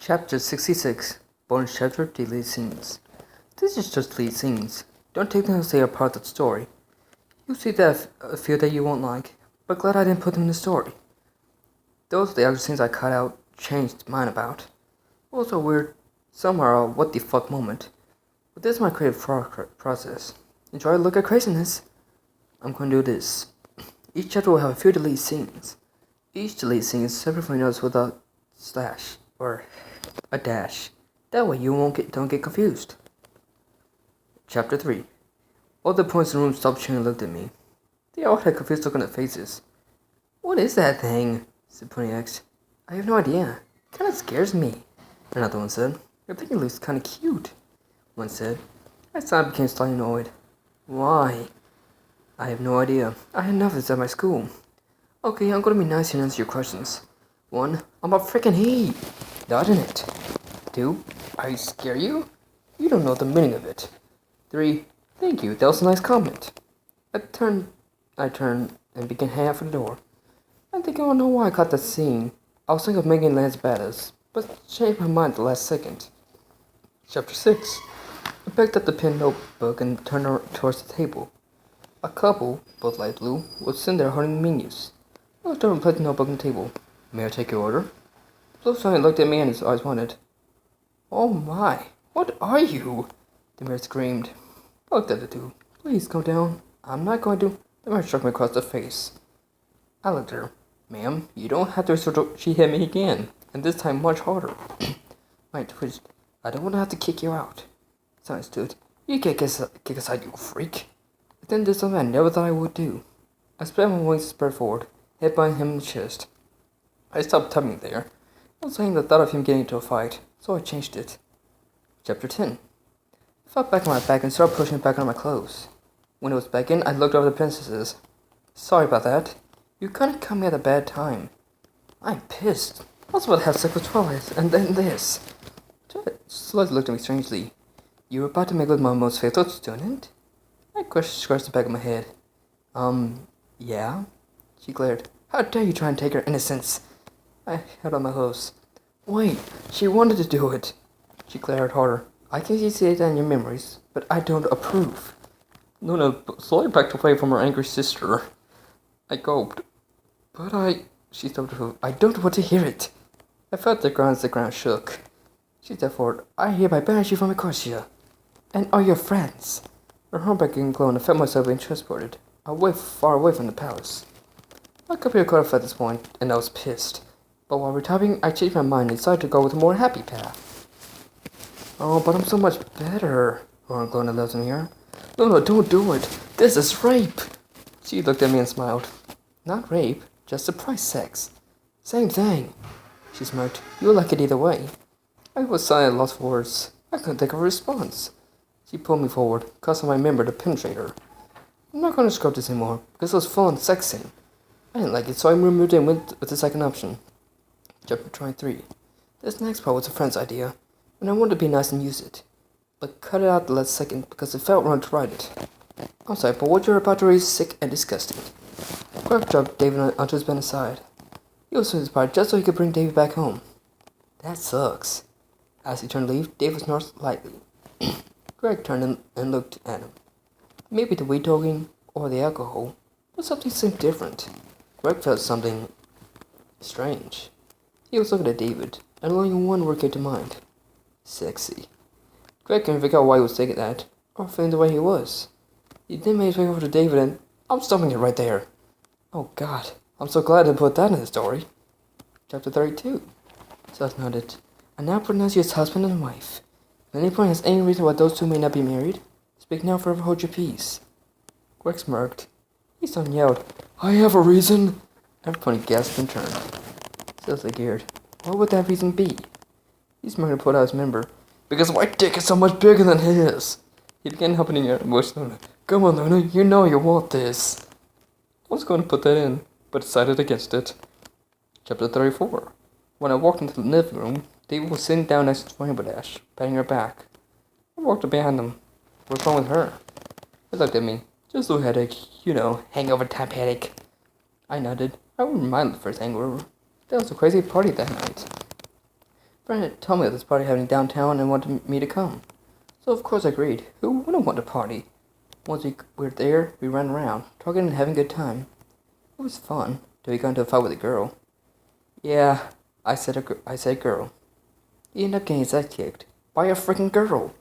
Chapter 66 Bonus Chapter Deleted Scenes. This is just deleted scenes. Don't take them as they are part of the story. You'll see that a few that you won't like, but glad I didn't put them in the story. Those are the other scenes I cut out, changed mine about. Also weird, some are a what the fuck moment. But this is my creative process. Enjoy a look at craziness. I'm going to do this. Each chapter will have a few deleted scenes. Each deleted scene is separate from notes with a slash or a dash. That way you don't get confused. Chapter 3. All the points in the room stopped chewing and looked at me. They all had confused look on their faces. "What is that thing?" said Ponyx. "I have no idea. It kinda scares me," another one said. "Your thing looks kinda cute," one said. I suddenly became slightly annoyed. "Why?" "I have no idea. I had enough of this at my school." "Okay, I'm gonna be nice and answer your questions. 1. I'm a freaking he. Not in it. 2. I scare you? You don't know the meaning of it. 3. Thank you, that was a nice comment." I turned and began heading out for the door. I think I don't know why I cut that scene. I was thinking of making Lance badass, but changed my mind at the last second. Chapter 6. I picked up the pen notebook and turned towards the table. A couple, both light blue, was sitting there holding menus. I looked over and put the notebook on the table. "May I take your order?" The blue sergeant looked at me and his eyes wanted. "Oh my, what are you?" the mayor screamed. I looked at the two. "Please come down." "I'm not going to." The mayor struck me across the face. I looked at her. "Ma'am, you don't have to resort to..." She hit me again, and this time much harder. I twitched. "I don't want to have to kick you out." So I stood. "You can't kick aside, you freak." But then did something I never thought I would do. I spread my wings and spread forward, hit by him in the chest. I stopped tugging there. I was saying the thought of him getting into a fight, so I changed it. Chapter 10. I fell back on my back and started pushing it back on my clothes. When it was back in, I looked over the princesses. "Sorry about that. You kinda caught me at a bad time." "I'm pissed. I was about to have sex with Twilight, and then this." Twilight looked at me strangely. "You were about to make with my most faithful student?" I scratched the back of my head. Yeah?" She glared. "How dare you try and take her innocence?" I held on my hose. "Wait, she wanted to do it." She glared harder. "I can see it in your memories, but I don't approve." Luna slowly backed away from her angry sister. I gulped. She stopped her. "I don't want to hear it." I felt the ground as the ground shook. She stepped forward. "I hereby banish you from Equestria. And all your friends." Her arm began glowing and I felt myself being transported, far away from the palace. I could be cut off at this point, and I was pissed. But while retyping, I changed my mind and decided to go with a more happy path. "Oh, but I'm so much better," Lauren glowed and left in here. "No, don't do it. This is rape." She looked at me and smiled. "Not rape, just surprise sex. Same thing." She smirked. "You'll like it either way." I was silent, lost for words. I couldn't think of a response. She pulled me forward, causing my member to penetrate her. I'm not going to scrub this anymore, because it was full on sex scene. I didn't like it, so I removed it and went with the second option. Chapter 23. This next part was a friend's idea, and I wanted to be nice and use it, but cut it out the last second because it felt wrong to write it. I'm sorry, but what you're about to read is sick and disgusting. Greg dropped David onto his bed side. He was in his part just so he could bring David back home. "That sucks." As he turned to leave, David snorted lightly. Greg turned and looked at him. Maybe the weed talking or the alcohol, but something seemed different. Greg felt something strange. He was looking at David, and only one word came to mind. Sexy. Greg couldn't figure out why he was thinking that, or feeling the way he was. He then made his way over to David and, "I'm stopping it right there." Oh god, I'm so glad I put that in the story. Chapter 32. Seth nodded. "I now pronounce you as husband and wife. If anyone has any reason why those two may not be married, speak now, forever hold your peace." Greg smirked. His son yelled, "I have a reason!" Everybody gasped and turned. Cecily geared. "What would that reason be?" He smirked and pulled out his member. "Because my dick is so much bigger than his!" He began helping her push Luna. "Come on, Luna, you know you want this." I was going to put that in, but decided against it. Chapter 34. When I walked into the living room, David was sitting down next to Rainbow Dash, patting her back. I walked up behind him. "What's wrong with her?" He looked at me. "Just a little headache. You know, hangover type headache." I nodded. I wouldn't mind the first hangover. There was a crazy party that night. Brandon told me of this party happening downtown and wanted me to come. So of course I agreed. Who wouldn't want to party? Once we were there, we ran around, talking and having a good time. It was fun, till we got into a fight with a girl. Yeah, I said girl. He ended up getting his ass kicked. By a freaking girl.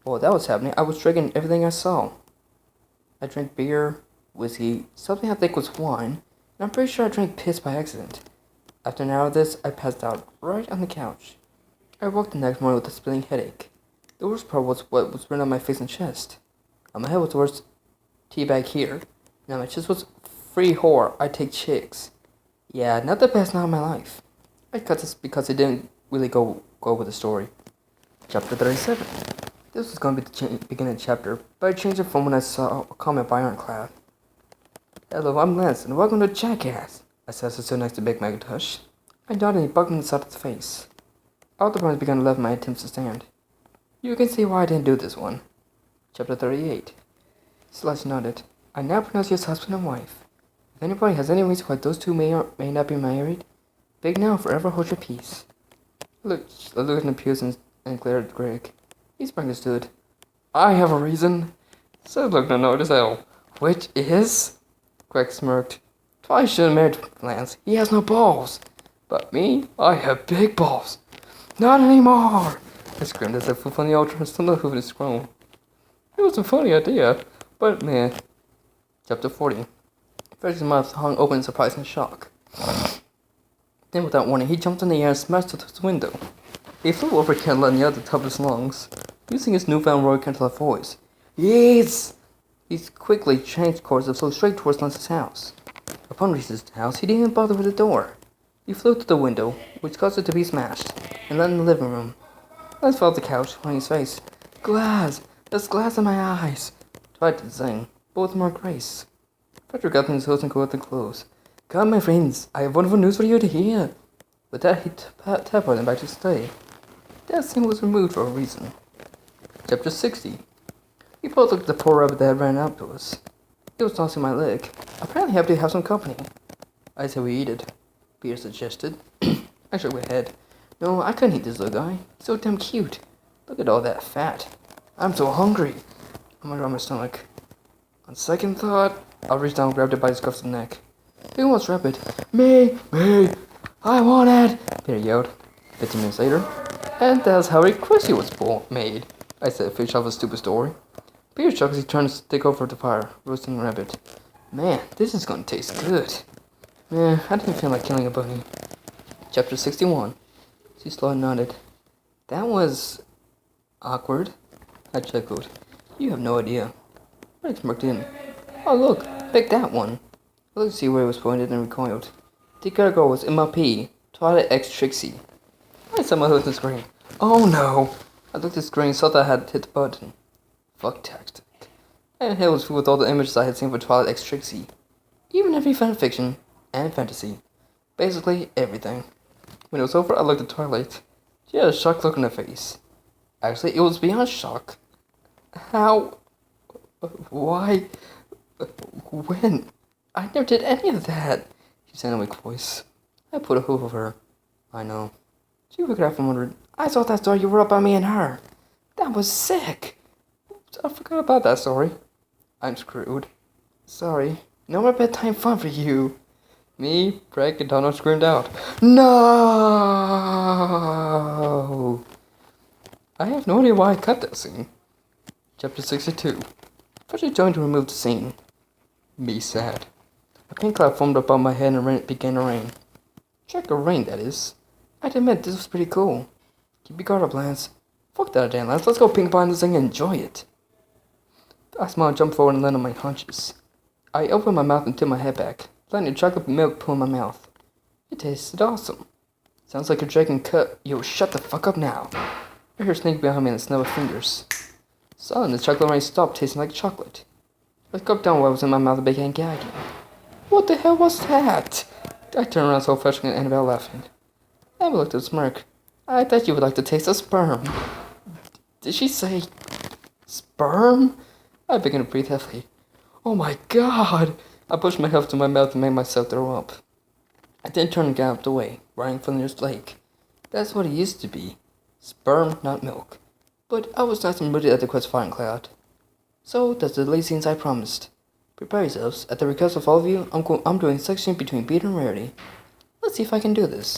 While that was happening, I was drinking everything I saw. I drank beer, whiskey, something I think was wine, and I'm pretty sure I drank piss by accident. After an hour of this, I passed out right on the couch. I woke the next morning with a splitting headache. The worst part was what was written on my face and chest. On my head was the words, teabag here. And on my chest was, free whore, I take chicks. Yeah, not the best night of my life. I cut this because it didn't really go with the story. Chapter 37. This was going to be the beginning chapter, but I changed it from when I saw a comment by Ironclad. Hello, I'm Lance, and welcome to Jackass, I said as I stood next to Big Macintosh. I nodded and he bucked me in the side of the face. All the brothers began to love my attempts to stand. You can see why I didn't do this one. Chapter 38. Celeste nodded. I now pronounce you as husband and wife. If anybody has any reason why those two may or may not be married, Big now forever hold your peace. I looked at the pews and glared at Greg. He understood. I have a reason. So looked annoyed as hell. Which is? Greg smirked. Twice should have married Lance. He has no balls. But me, I have big balls. Not anymore! I screamed as I flew from the altar and stumbled over his throne. It was a funny idea, but meh. Chapter 40. Freddy's mouth hung open in surprise and shock. Then without warning, he jumped in the air and smashed through the window. He flew over Candela and yelled at the top of his lungs, using his newfound Roy Candela voice. Yes! He quickly changed course and flew straight towards Lance's house. Upon reaching his house, he didn't even bother with the door. He flew through the window, which caused it to be smashed, and landed in the living room. Lance fell off the couch, on his face. Glass! There's glass in my eyes! Tried to sing, but with more grace. Frederick got in his host and go out the clothes. Come, my friends, I have wonderful news for you to hear. With that, he teleported them back to stay. That scene was removed for a reason. Chapter 60. We both looked at the poor rabbit that ran up to us. It was tossing my leg, apparently happy to have some company. I said we eat it. Peter suggested. I shook my head. No, I couldn't eat this little guy. He's so damn cute. Look at all that fat. I'm so hungry. I'm gonna draw my stomach. On second thought, I reached down and grabbed it by his cuffs and neck. Who wants rabbit? Me! I want it! Peter yelled. 15 minutes later. And that's how Crusty was made, I said, fish off a stupid story. Peter chuckled as he turned to stick over the fire, roasting rabbit. Man, this is gonna taste good. I didn't feel like killing a bunny. Chapter 61. She slowly nodded. That was awkward. I chuckled. You have no idea. I smirked in. Oh look, pick that one. I looked to see where it was pointed and recoiled. The other girl was MLP, Twilight X Trixie. I saw my hood on the screen. Oh no! I looked at the screen and saw that I had hit the button. Fuck text. And hell was filled with all the images I had seen for Twilight X Trixie. Even every fanfiction and fantasy. Basically everything. When it was over, I looked at Twilight. She had a shocked look on her face. Actually, it was beyond shock. How? Why? When? I never did any of that, she said in a weak voice. I put a hoof over her. I know. She looked up and wondered, I saw that story you wrote about me and her. That was sick. Oops, I forgot about that story. I'm screwed. Sorry. No more bedtime fun for you. Me, Greg, and Donald screamed out. No! I have no idea why I cut that scene. Chapter 62. Frederick joined to remove the scene. Me sad. A pink cloud formed above my head and it began to rain. Trickle rain, that is. I'd admit this was pretty cool. Keep your guard up, Lance. Fuck that damn Lance. Let's go ping pong this thing and enjoy it. I smiled and jumped forward and landed on my haunches. I opened my mouth and tipped my head back, letting the chocolate milk pool in my mouth. It tasted awesome. Sounds like a dragon cut. Yo, shut the fuck up now. I heard a snake behind me and a snap of fingers. Suddenly, the chocolate rain stopped tasting like chocolate. I gulped down what was in my mouth and began gagging. What the hell was that? I turned around so fast and Annabelle laughing. Annabelle looked at the smirk. I thought you would like to taste of sperm. Did she say sperm? I began to breathe heavily. Oh my god! I pushed my head to my mouth and made myself throw up. I then turned and galloped away, running from the nearest lake. That's what it used to be. Sperm, not milk. But I was nice and rooted at the quest of Ironclad. So that's the deleted scenes I promised. Prepare yourselves. At the request of all of you, I'm doing section between beat and rarity. Let's see if I can do this.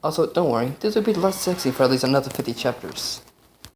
Also, don't worry, this will be the last section for at least another 50 chapters.